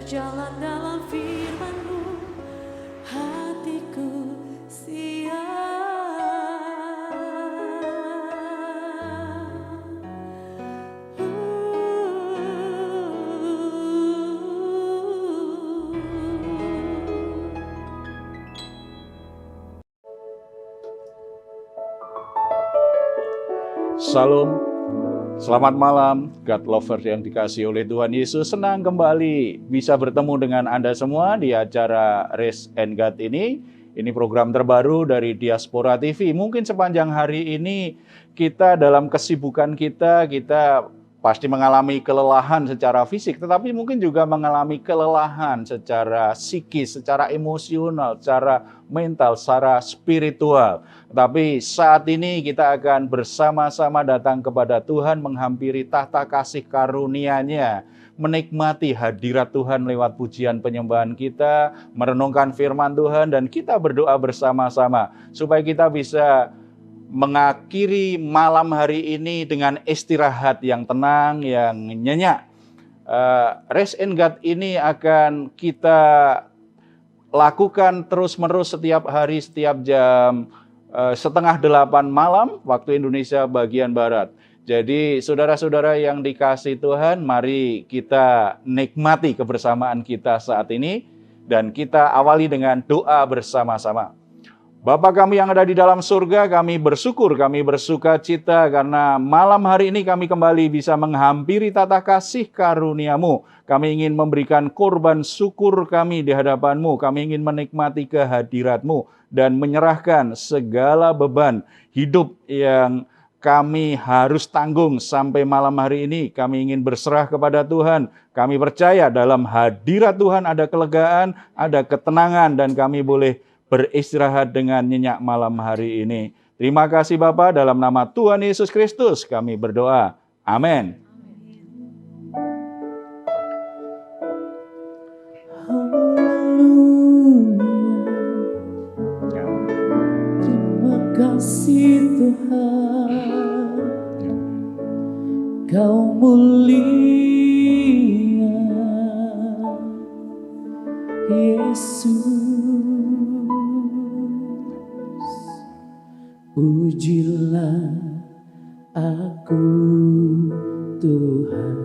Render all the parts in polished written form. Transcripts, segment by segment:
berjalan dalam firman-Mu, hatiku Salam, selamat malam, God lovers yang dikasihi oleh Tuhan Yesus. Senang kembali bisa bertemu dengan Anda semua di acara Raise and God ini. Ini program terbaru dari Diaspora TV. Mungkin sepanjang hari ini kita dalam kesibukan kita pasti mengalami kelelahan secara fisik, tetapi mungkin juga mengalami kelelahan secara psikis, secara emosional, secara mental, secara spiritual. Tapi saat ini kita akan bersama-sama datang kepada Tuhan, menghampiri tahta kasih karunia-Nya, menikmati hadirat Tuhan lewat pujian penyembahan kita, merenungkan firman Tuhan, dan kita berdoa bersama-sama supaya kita bisa mengakhiri malam hari ini dengan istirahat yang tenang, yang nyenyak. Raise and God ini akan kita lakukan terus-menerus setiap hari, setiap jam 7:30 malam waktu Indonesia bagian Barat. Jadi saudara-saudara yang dikasihi Tuhan, mari kita nikmati kebersamaan kita saat ini dan kita awali dengan doa bersama-sama. Bapa kami yang ada di dalam surga, kami bersyukur, kami bersuka cita karena malam hari ini kami kembali bisa menghampiri tata kasih karunia-Mu. Kami ingin memberikan korban syukur kami di hadapan-Mu. Kami ingin menikmati kehadirat-Mu dan menyerahkan segala beban hidup yang kami harus tanggung sampai malam hari ini. Kami ingin berserah kepada Tuhan. Kami percaya dalam hadirat Tuhan ada kelegaan, ada ketenangan, dan kami boleh beristirahat dengan nyenyak malam hari ini. Terima kasih Bapa, dalam nama Tuhan Yesus Kristus kami berdoa. Amin. Terima kasih Tuhan, Kau mulia Yesus. Pujilah aku Tuhan,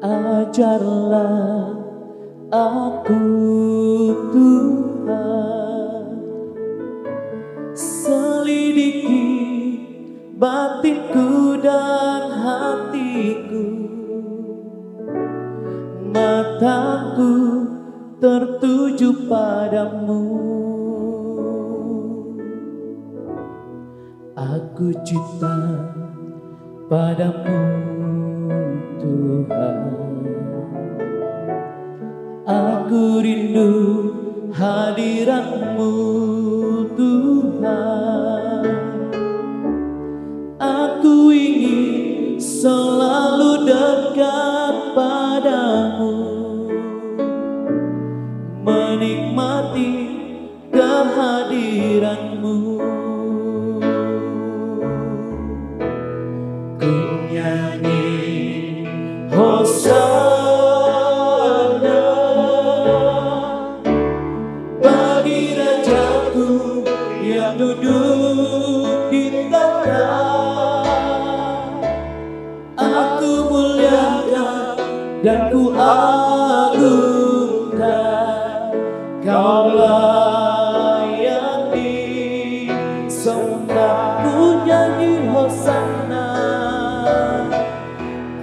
ajarlah aku Tuhan, selidiki batinku dan hatiku, mataku tertuju padamu. Aku cinta padamu Tuhan, aku rindu hadirat-Mu Tuhan, aku ingin selalu dekat padamu, menikmati kehadiran-Mu. Hosana bagi Rajaku yang duduk di tahta. Aku muliakan dan ku agungkan, Kau layak disembah. Ku nyanyi Hosana,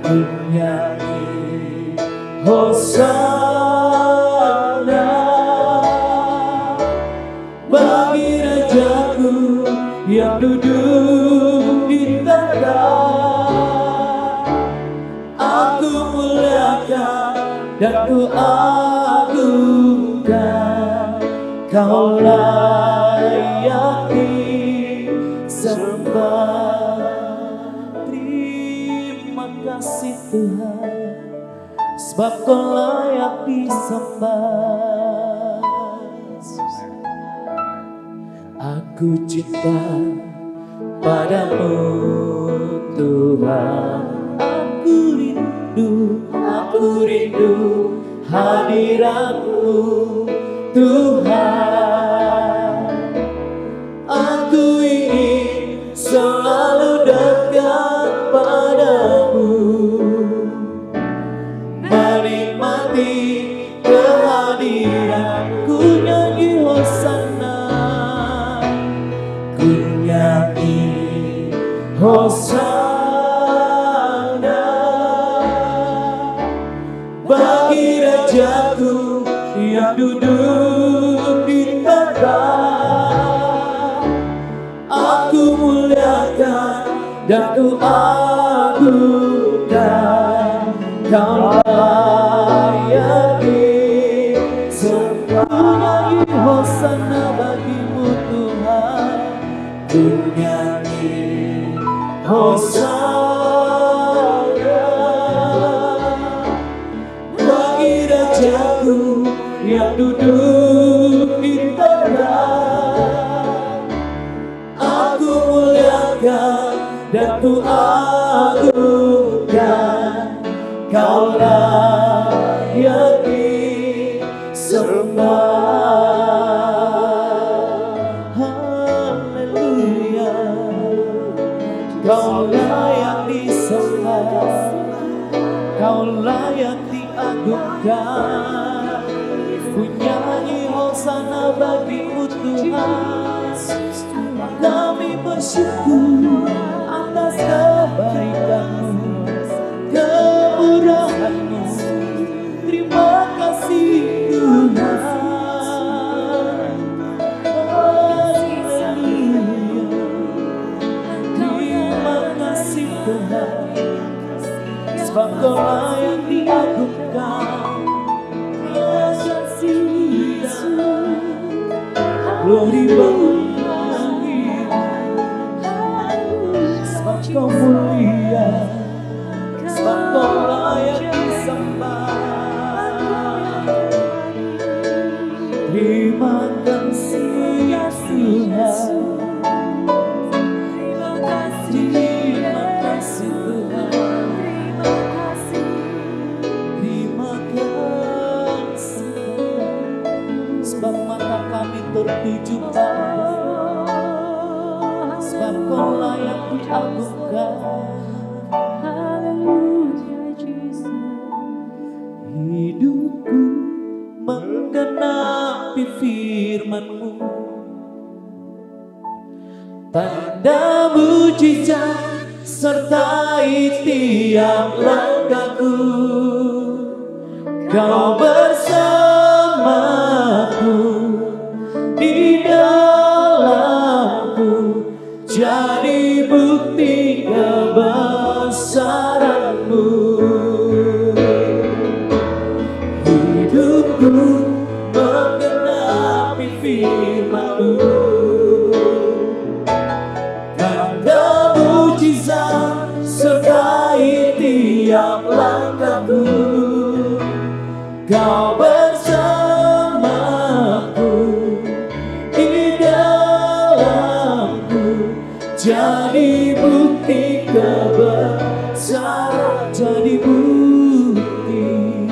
ku nyanyi Hosana bagi Rajaku yang duduk di tahta. Aku muliakan dan ku agungkan, Kau layak disembah. Terima kasih Tuhan, sebab Kau layak disembah. Aku cinta padamu Tuhan, aku rindu Aku rindu hadirat-Mu Tuhan. Aku ingin selalu dekat padamu, menikmati kehadiran-Ku. Nyanyi Hosana, ku nyanyi Hosana bagi Rajaku yang duduk di tahta. Aku muliakan dan ku agungkan, Kau layak disembah. Ku nyanyi Hosana bagimu Tuhan, ku nyanyi Hosana bagi Rajaku yang duduk di tahta. Aku muliakan dan ku agungkan, Kau layak disembah. Haleluya, Kau layak disembah, Kau layak diagungkan. Ku nyanyi Hosana bagimu Tuhan. Kami bersyukur atas kebaikan-Mu, kemurahan-Mu. Terima kasih Tuhan. Haleluya. Terima kasih Tuhan, sebab Kau layak diagungkan. Terima kasih Yesus. Glory bagi, sebab Kau mulia, sebab Kau layak disembah. Terima kasih Tuhan. Terima kasih Tuhan. Terima kasih Tuhan, sebab mata kami tertuju padamu, sebab Kau layak diagungkan. Hidupku menggenapi firman-Mu, tanda mujizat sertai tiap langkahku. Kau bersamaku, di dalamku, jadi bukti kebesaran-Mu. Hidupku menggenapi firman-Mu, tanda mujizat sertai tiap langkahku. Kau bersamaku, di dalamku, jadi bukti kebesaran. Jadi bukti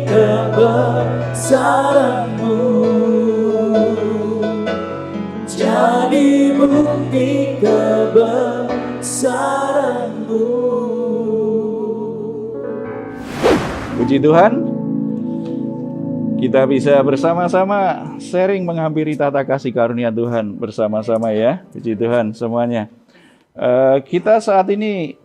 kebesaran-Mu. Jadi bukti kebesaran-Mu. Puji Tuhan, kita bisa bersama-sama sharing menghampiri tata kasih karunia Tuhan bersama-sama ya. Puji Tuhan semuanya. Kita saat ini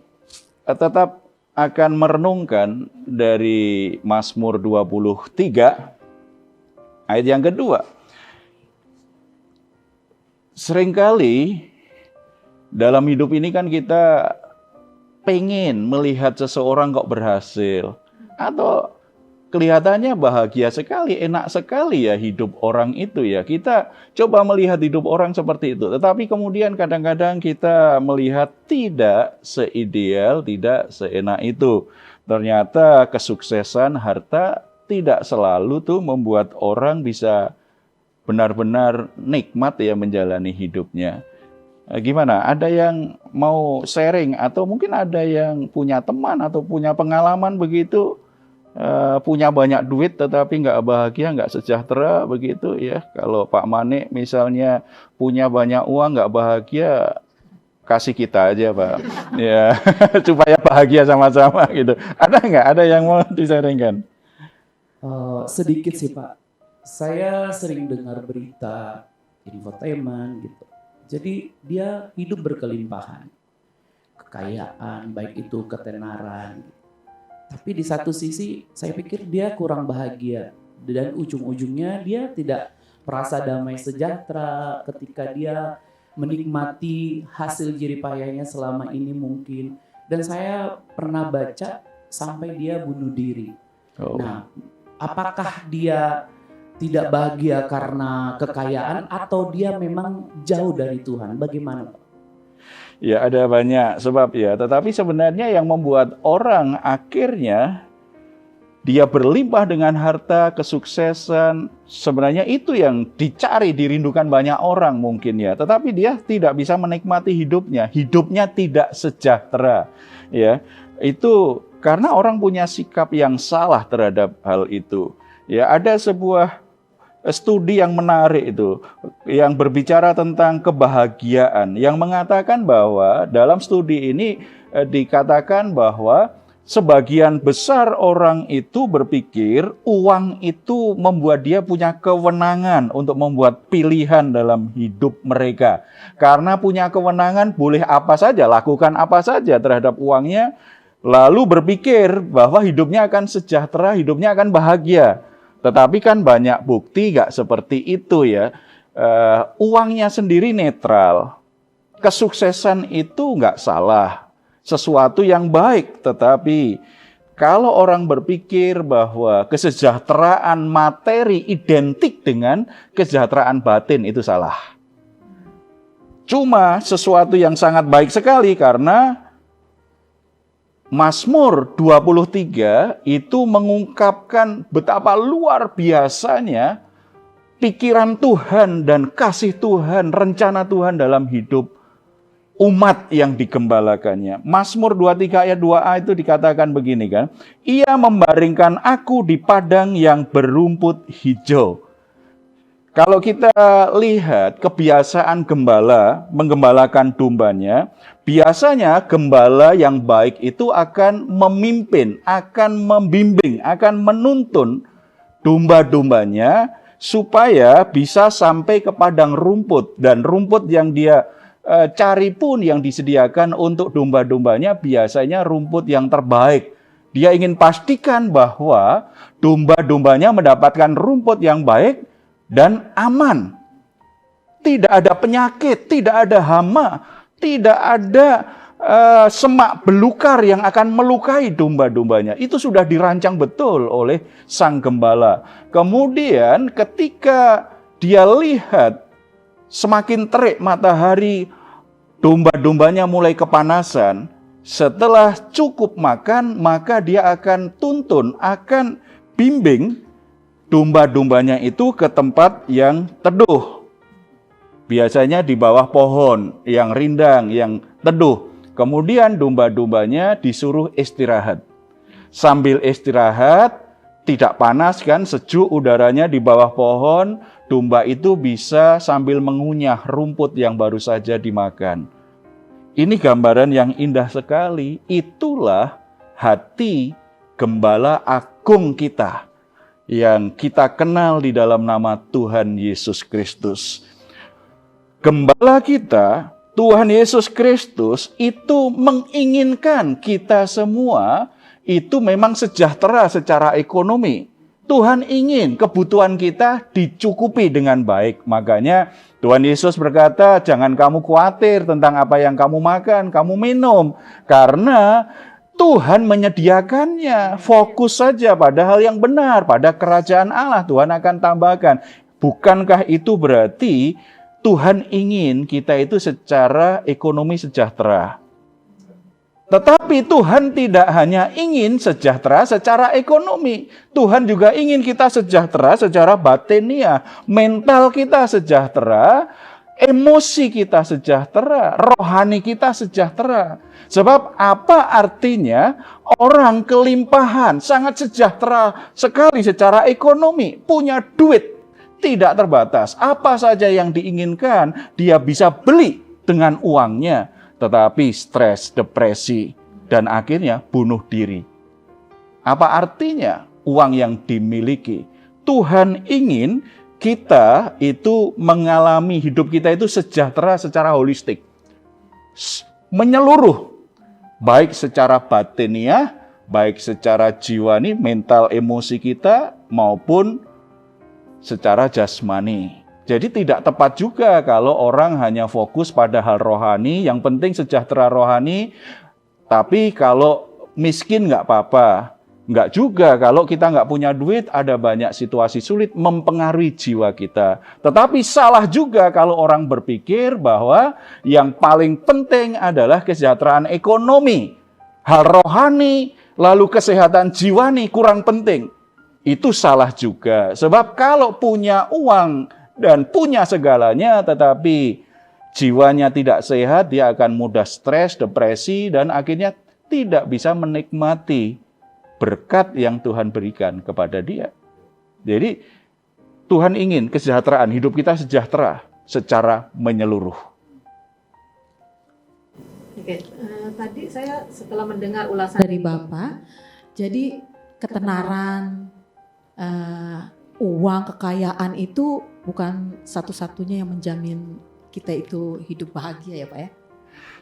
tetap akan merenungkan dari Mazmur 23 ayat yang kedua. Seringkali dalam hidup ini kan kita pengen melihat seseorang kok berhasil, atau kelihatannya bahagia sekali, enak sekali ya hidup orang itu ya. Kita coba melihat hidup orang seperti itu. Tetapi kemudian kadang-kadang kita melihat tidak seideal, tidak seenak itu. Ternyata kesuksesan, harta tidak selalu tuh membuat orang bisa benar-benar nikmat ya menjalani hidupnya. Gimana? Ada yang mau sharing atau mungkin ada yang punya teman atau punya pengalaman begitu, punya banyak duit tetapi nggak bahagia, nggak sejahtera begitu ya. Kalau Pak Manik misalnya punya banyak uang nggak bahagia, kasih kita aja Pak, ya supaya bahagia sama-sama gitu. Ada nggak? Ada yang mau di-sharingkan? Sedikit sih Pak. Saya sering dengar berita infotainment gitu. Jadi dia hidup berkelimpahan, kekayaan, baik itu ketenaran. Tapi di satu sisi saya pikir dia kurang bahagia dan ujung-ujungnya dia tidak merasa damai sejahtera ketika dia menikmati hasil jerih payahnya selama ini mungkin. Dan saya pernah baca sampai dia bunuh diri. Nah, apakah dia tidak bahagia karena kekayaan atau dia memang jauh dari Tuhan? Bagaimana Pak? Ya ada banyak sebab ya, tetapi sebenarnya yang membuat orang akhirnya dia berlimpah dengan harta, kesuksesan, sebenarnya itu yang dicari, dirindukan banyak orang mungkin ya. Tetapi dia tidak bisa menikmati hidupnya tidak sejahtera ya. Itu karena orang punya sikap yang salah terhadap hal itu. Ya ada sebuah studi yang menarik itu, yang berbicara tentang kebahagiaan, yang mengatakan bahwa dalam studi ini dikatakan bahwa sebagian besar orang itu berpikir uang itu membuat dia punya kewenangan untuk membuat pilihan dalam hidup mereka. Karena punya kewenangan boleh apa saja, lakukan apa saja terhadap uangnya, lalu berpikir bahwa hidupnya akan sejahtera, hidupnya akan bahagia. Tetapi kan banyak bukti gak seperti itu ya. Uangnya sendiri netral. Kesuksesan itu gak salah. Sesuatu yang baik. Tetapi kalau orang berpikir bahwa kesejahteraan materi identik dengan kesejahteraan batin, itu salah. Cuma sesuatu yang sangat baik sekali karena Mazmur 23 itu mengungkapkan betapa luar biasanya pikiran Tuhan dan kasih Tuhan, rencana Tuhan dalam hidup umat yang digembalakannya. Mazmur 23 ayat 2a itu dikatakan begini kan, ia membaringkan aku di padang yang berumput hijau. Kalau kita lihat kebiasaan gembala menggembalakan dombanya, biasanya gembala yang baik itu akan memimpin, akan membimbing, akan menuntun domba-dombanya supaya bisa sampai ke padang rumput. Dan rumput yang dia cari pun yang disediakan untuk domba-dombanya biasanya rumput yang terbaik. Dia ingin pastikan bahwa domba-dombanya mendapatkan rumput yang baik dan aman. Tidak ada penyakit, tidak ada hama, tidak ada semak belukar yang akan melukai domba-dombanya. Itu sudah dirancang betul oleh sang gembala. Kemudian ketika dia lihat semakin terik matahari, domba-dombanya mulai kepanasan. Setelah cukup makan, maka dia akan tuntun, akan bimbing domba-dombanya itu ke tempat yang teduh. Biasanya di bawah pohon yang rindang, yang teduh. Kemudian domba-dombanya disuruh istirahat. Sambil istirahat, tidak panas kan, sejuk udaranya di bawah pohon, domba itu bisa sambil mengunyah rumput yang baru saja dimakan. Ini gambaran yang indah sekali. Itulah hati gembala agung kita yang kita kenal di dalam nama Tuhan Yesus Kristus. Gembala kita, Tuhan Yesus Kristus, itu menginginkan kita semua itu memang sejahtera secara ekonomi. Tuhan ingin kebutuhan kita dicukupi dengan baik. Makanya Tuhan Yesus berkata, jangan kamu khawatir tentang apa yang kamu makan, kamu minum. Karena Tuhan menyediakannya. Fokus saja pada hal yang benar, pada kerajaan Allah. Tuhan akan tambahkan. Bukankah itu berarti Tuhan ingin kita itu secara ekonomi sejahtera? Tetapi Tuhan tidak hanya ingin sejahtera secara ekonomi. Tuhan juga ingin kita sejahtera secara batinia. Mental kita sejahtera, emosi kita sejahtera, rohani kita sejahtera. Sebab apa artinya orang kelimpahan, sangat sejahtera sekali secara ekonomi, punya duit tidak terbatas. Apa saja yang diinginkan, dia bisa beli dengan uangnya. Tetapi stres, depresi, dan akhirnya bunuh diri. Apa artinya uang yang dimiliki? Tuhan ingin kita itu mengalami hidup kita itu sejahtera secara holistik. Menyeluruh. Baik secara batiniah, baik secara jiwani, mental emosi kita, maupun secara jasmani. Jadi tidak tepat juga kalau orang hanya fokus pada hal rohani, yang penting sejahtera rohani, tapi kalau miskin nggak apa-apa. Enggak juga, kalau kita nggak punya duit, ada banyak situasi sulit mempengaruhi jiwa kita. Tetapi salah juga kalau orang berpikir bahwa yang paling penting adalah kesejahteraan ekonomi. Hal rohani, lalu kesehatan jiwani kurang penting. Itu salah juga. Sebab kalau punya uang dan punya segalanya, tetapi jiwanya tidak sehat, dia akan mudah stres, depresi, dan akhirnya tidak bisa menikmati berkat yang Tuhan berikan kepada dia. Jadi Tuhan ingin kesejahteraan, hidup kita sejahtera secara menyeluruh. Oke, tadi saya setelah mendengar ulasan dari Bapak, jadi ketenaran, uang, kekayaan itu bukan satu-satunya yang menjamin kita itu hidup bahagia ya Pak ya?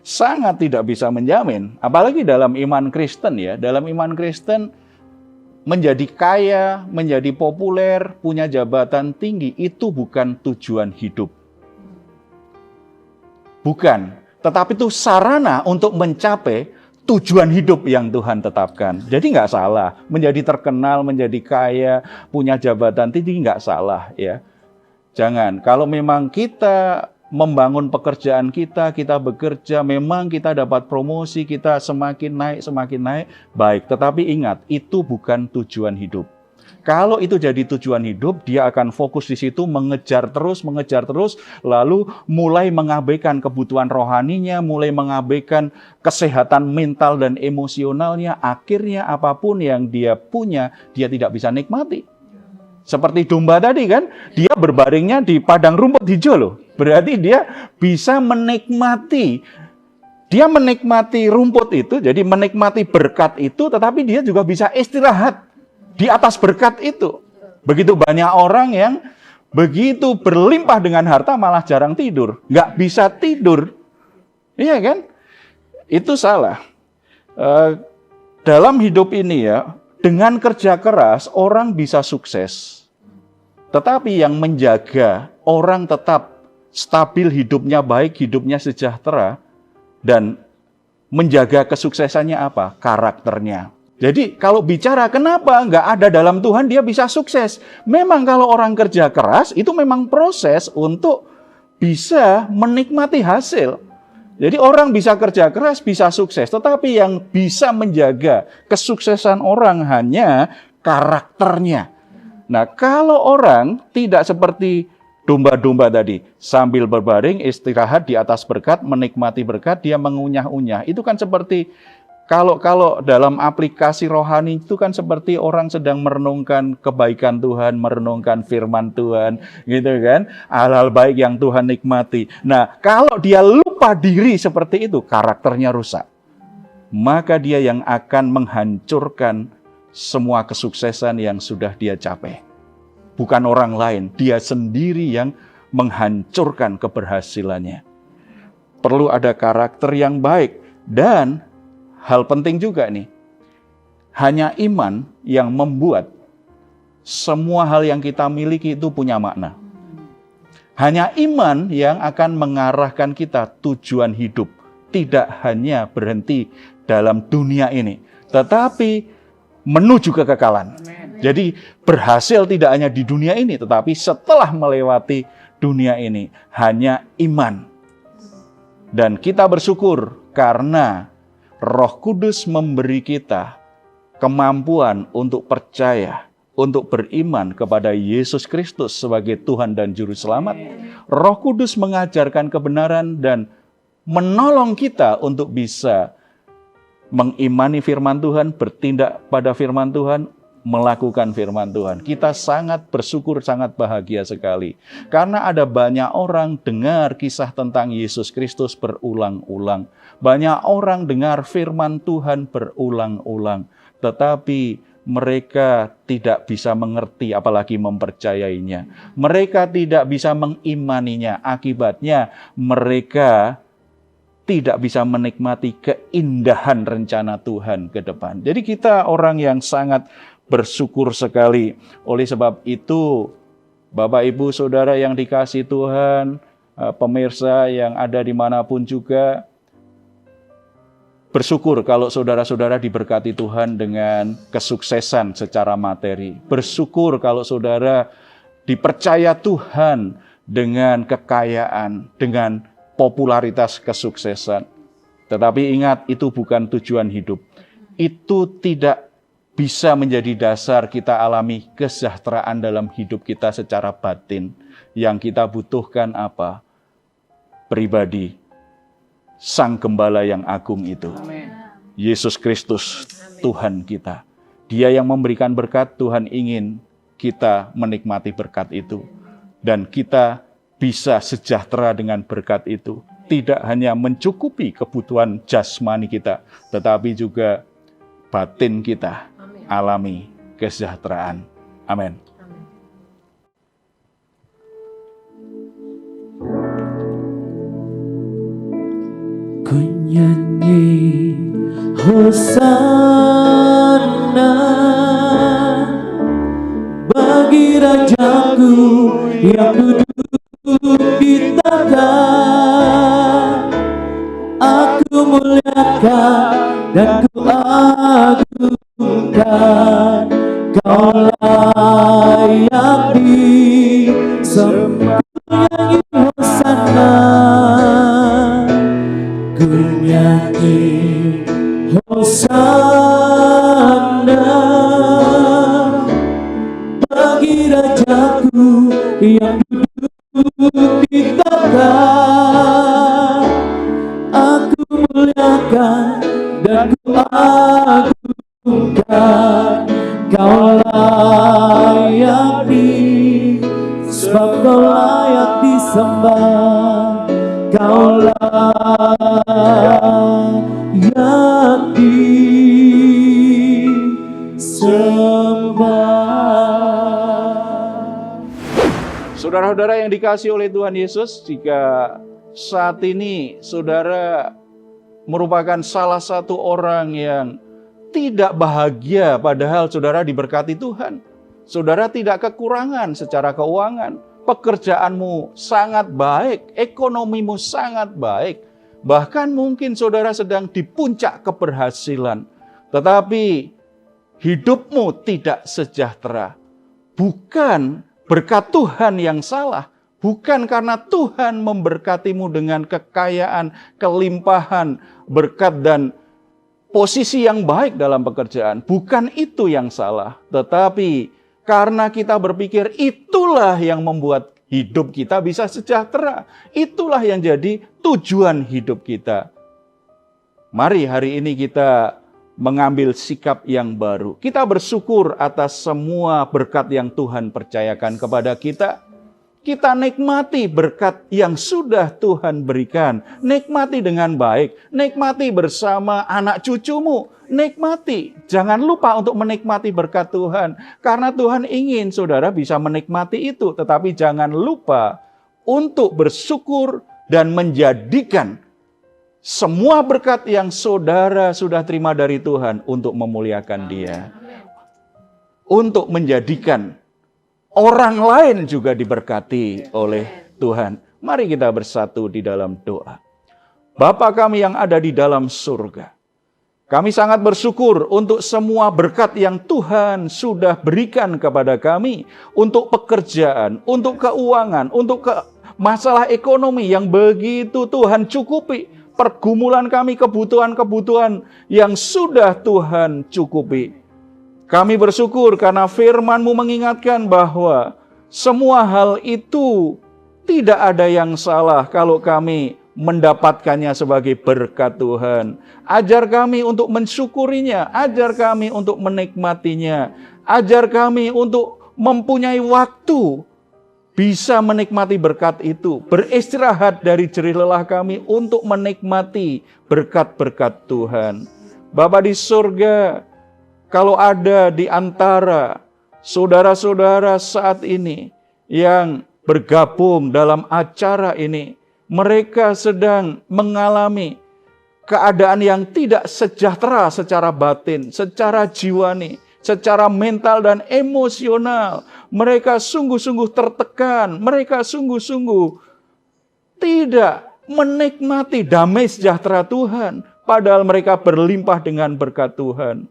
Sangat tidak bisa menjamin, apalagi dalam iman Kristen ya. Dalam iman Kristen menjadi kaya, menjadi populer, punya jabatan tinggi itu bukan tujuan hidup. Bukan, tetapi itu sarana untuk mencapai tujuan hidup yang Tuhan tetapkan. Jadi nggak salah, menjadi terkenal, menjadi kaya, punya jabatan tinggi nggak salah ya. Jangan, kalau memang kita membangun pekerjaan kita bekerja, memang kita dapat promosi, kita semakin naik, baik. Tetapi ingat, itu bukan tujuan hidup. Kalau itu jadi tujuan hidup, dia akan fokus di situ, mengejar terus, lalu mulai mengabaikan kebutuhan rohaninya, mulai mengabaikan kesehatan mental dan emosionalnya, akhirnya apapun yang dia punya, dia tidak bisa nikmati. Seperti domba tadi kan, dia berbaringnya di padang rumput hijau loh. Berarti dia bisa menikmati. Dia menikmati rumput itu, jadi menikmati berkat itu, tetapi dia juga bisa istirahat di atas berkat itu. Begitu banyak orang yang begitu berlimpah dengan harta malah jarang tidur. Nggak bisa tidur. Iya kan? Itu salah. Dalam hidup ini ya, dengan kerja keras orang bisa sukses. Tetapi yang menjaga orang tetap stabil hidupnya baik, hidupnya sejahtera, dan menjaga kesuksesannya apa? Karakternya. Jadi kalau bicara kenapa nggak ada dalam Tuhan dia bisa sukses. Memang kalau orang kerja keras itu memang proses untuk bisa menikmati hasil. Jadi orang bisa kerja keras, bisa sukses. Tetapi yang bisa menjaga kesuksesan orang hanya karakternya. Nah, kalau orang tidak seperti domba-domba tadi, sambil berbaring, istirahat di atas berkat, menikmati berkat, dia mengunyah-unyah. Itu kan seperti, kalau dalam aplikasi rohani itu kan seperti orang sedang merenungkan kebaikan Tuhan, merenungkan firman Tuhan, gitu kan. Hal-hal baik yang Tuhan nikmati. Nah, kalau dia lupa diri seperti itu, karakternya rusak. Maka dia yang akan menghancurkan semua kesuksesan yang sudah dia capai. Bukan orang lain, dia sendiri yang menghancurkan keberhasilannya. Perlu ada karakter yang baik. Dan hal penting juga nih, hanya iman yang membuat semua hal yang kita miliki itu punya makna. Hanya iman yang akan mengarahkan kita tujuan hidup. Tidak hanya berhenti dalam dunia ini, tetapi menuju kekekalan. Jadi berhasil tidak hanya di dunia ini, tetapi setelah melewati dunia ini, hanya iman. Dan kita bersyukur karena Roh Kudus memberi kita kemampuan untuk percaya, untuk beriman kepada Yesus Kristus sebagai Tuhan dan Juru Selamat, Roh Kudus mengajarkan kebenaran dan menolong kita untuk bisa mengimani firman Tuhan, bertindak pada firman Tuhan, melakukan firman Tuhan. Kita sangat bersyukur, sangat bahagia sekali. Karena ada banyak orang dengar kisah tentang Yesus Kristus berulang-ulang. Banyak orang dengar firman Tuhan berulang-ulang. Tetapi mereka tidak bisa mengerti, apalagi mempercayainya. Mereka tidak bisa mengimaninya. Akibatnya mereka tidak bisa menikmati keindahan rencana Tuhan ke depan. Jadi kita orang yang sangat bersyukur sekali. Oleh sebab itu, Bapak, Ibu, Saudara yang dikasihi Tuhan, pemirsa yang ada dimanapun juga, bersyukur kalau saudara-saudara diberkati Tuhan dengan kesuksesan secara materi. Bersyukur kalau saudara dipercaya Tuhan dengan kekayaan, dengan popularitas kesuksesan. Tetapi ingat, itu bukan tujuan hidup. Itu tidak bisa menjadi dasar kita alami kesejahteraan dalam hidup kita secara batin. Yang kita butuhkan apa? Pribadi Sang Gembala yang agung itu. Amin. Yesus Kristus, Tuhan kita. Dia yang memberikan berkat, Tuhan ingin kita menikmati berkat itu. Dan kita bisa sejahtera dengan berkat itu. Tidak hanya mencukupi kebutuhan jasmani kita, tetapi juga batin kita alami kesejahteraan. Amin. Ku nyanyi Hosana bagi Rajaku yang duduk di tata. Aku muliakan dan ku agungkan, Kau layak disembah. Nyanyi Hosana, ku nyanyi Hosana bagi Rajaku yang di tata. Aku muliakan dan ku agungkan, Kau layak sebab Kau layak disembah. Kau layak disembah. Saudara-saudara yang dikasihi oleh Tuhan Yesus, jika saat ini saudara merupakan salah satu orang yang tidak bahagia padahal saudara diberkati Tuhan. Saudara tidak kekurangan secara keuangan. Pekerjaanmu sangat baik, ekonomimu sangat baik. Bahkan mungkin saudara sedang di puncak keberhasilan. Tetapi hidupmu tidak sejahtera. Bukan berkat Tuhan yang salah. Bukan karena Tuhan memberkatimu dengan kekayaan, kelimpahan, berkat dan posisi yang baik dalam pekerjaan. Bukan itu yang salah. Tetapi karena kita berpikir itulah yang membuat hidup kita bisa sejahtera. Itulah yang jadi tujuan hidup kita. Mari hari ini kita mengambil sikap yang baru. Kita bersyukur atas semua berkat yang Tuhan percayakan kepada kita. Kita nikmati berkat yang sudah Tuhan berikan. Nikmati dengan baik. Nikmati bersama anak cucumu. Nikmati. Jangan lupa untuk menikmati berkat Tuhan. Karena Tuhan ingin saudara bisa menikmati itu. Tetapi jangan lupa untuk bersyukur dan menjadikan semua berkat yang saudara sudah terima dari Tuhan untuk memuliakan Dia. Untuk menjadikan orang lain juga diberkati oleh Tuhan. Mari kita bersatu di dalam doa. Bapa kami yang ada di dalam surga, kami sangat bersyukur untuk semua berkat yang Tuhan sudah berikan kepada kami. Untuk pekerjaan, untuk keuangan, untuk masalah ekonomi yang begitu Tuhan cukupi. Pergumulan kami, kebutuhan-kebutuhan yang sudah Tuhan cukupi. Kami bersyukur karena firman-Mu mengingatkan bahwa semua hal itu Tidak ada yang salah kalau kami mendapatkannya sebagai berkat Tuhan. Ajar kami untuk mensyukurinya, ajar kami untuk menikmatinya, ajar kami untuk mempunyai waktu bisa menikmati berkat itu, beristirahat dari jerih lelah kami untuk menikmati berkat-berkat Tuhan. Bapa di surga, kalau ada di antara saudara-saudara saat ini yang bergabung dalam acara ini, mereka sedang mengalami keadaan yang tidak sejahtera secara batin, secara jiwani, secara mental dan emosional. Mereka sungguh-sungguh tertekan, mereka sungguh-sungguh tidak menikmati damai sejahtera Tuhan, padahal mereka berlimpah dengan berkat Tuhan.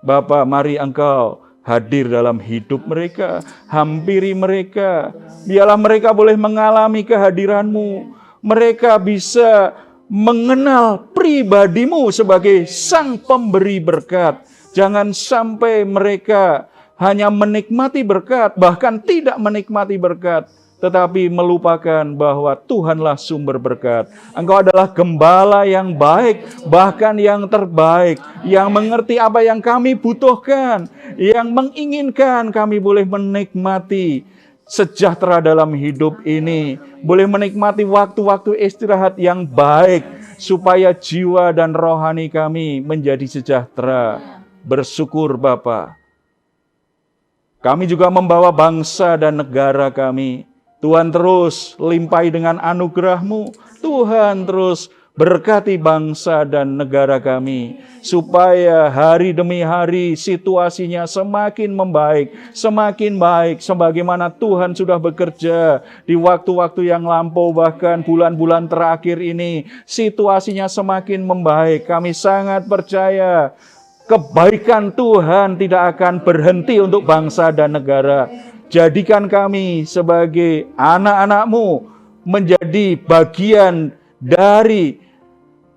Bapa, mari Engkau hadir dalam hidup mereka, hampiri mereka. Biarlah mereka boleh mengalami kehadiran-Mu. Mereka bisa mengenal pribadi-Mu sebagai Sang Pemberi berkat. Jangan sampai mereka hanya menikmati berkat, bahkan tidak menikmati berkat, tetapi melupakan bahwa Tuhanlah sumber berkat. Engkau adalah gembala yang baik, bahkan yang terbaik, yang mengerti apa yang kami butuhkan, yang menginginkan kami boleh menikmati sejahtera dalam hidup ini, boleh menikmati waktu-waktu istirahat yang baik, supaya jiwa dan rohani kami menjadi sejahtera. Bersyukur Bapa. Kami juga membawa bangsa dan negara kami. Tuhan terus limpahi dengan anugerah-Mu. Tuhan terus berkati bangsa dan negara kami, supaya hari demi hari situasinya semakin membaik, semakin baik, sebagaimana Tuhan sudah bekerja di waktu-waktu yang lampau, bahkan bulan-bulan terakhir ini, situasinya semakin membaik. Kami sangat percaya kebaikan Tuhan tidak akan berhenti untuk bangsa dan negara. Jadikan kami sebagai anak-anak-Mu menjadi bagian dari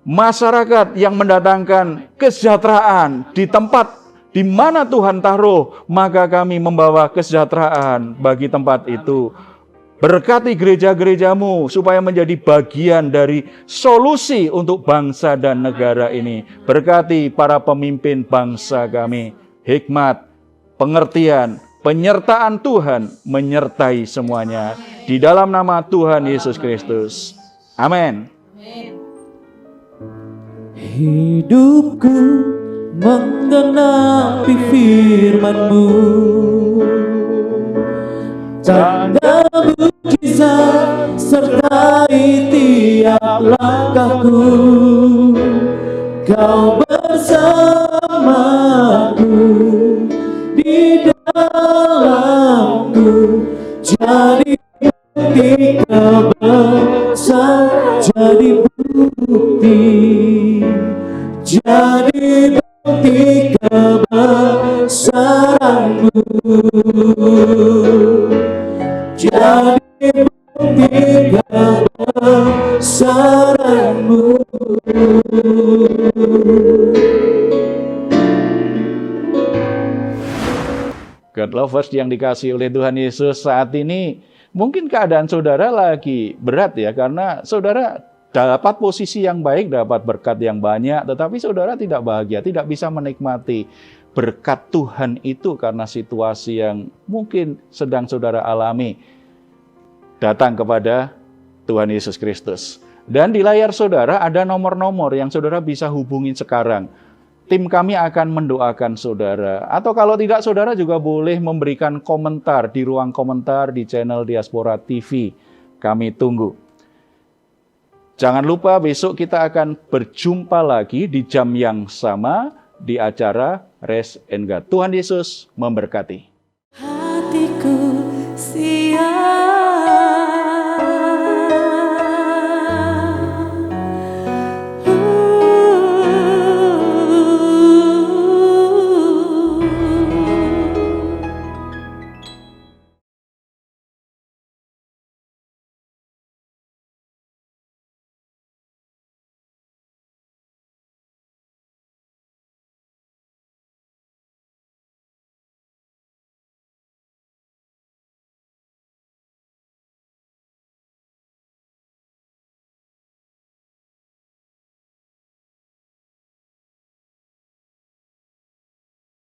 masyarakat yang mendatangkan kesejahteraan di tempat di mana Tuhan taruh, maka kami membawa kesejahteraan bagi tempat itu. Berkati gereja-gereja-Mu supaya menjadi bagian dari solusi untuk bangsa dan negara ini. Berkati para pemimpin bangsa kami, hikmat, pengertian, penyertaan Tuhan menyertai semuanya. Di dalam nama Tuhan Yesus Kristus. Amin. Hidupku menggenapi firman-Mu, tanda mukjizat sertai tiap langkahku. Kau bersamaku di dalamku, jadi bukti kebesaran, jadi bukti, jadi bukti kebesaran-Mu, jadi bukti kebesaran-Mu. God lovers yang dikasihi oleh Tuhan Yesus, saat ini mungkin keadaan saudara lagi berat ya, karena saudara dapat posisi yang baik, dapat berkat yang banyak, tetapi saudara tidak bahagia, tidak bisa menikmati berkat Tuhan itu karena situasi yang mungkin sedang saudara alami. Datang kepada Tuhan Yesus Kristus. Dan di layar saudara ada nomor-nomor yang saudara bisa hubungin sekarang. Tim kami akan mendoakan saudara. Atau kalau tidak, saudara juga boleh memberikan komentar di ruang komentar di channel Diaspora TV. Kami tunggu. Jangan lupa besok kita akan berjumpa lagi di jam yang sama di acara Rest and God. Tuhan Yesus memberkati.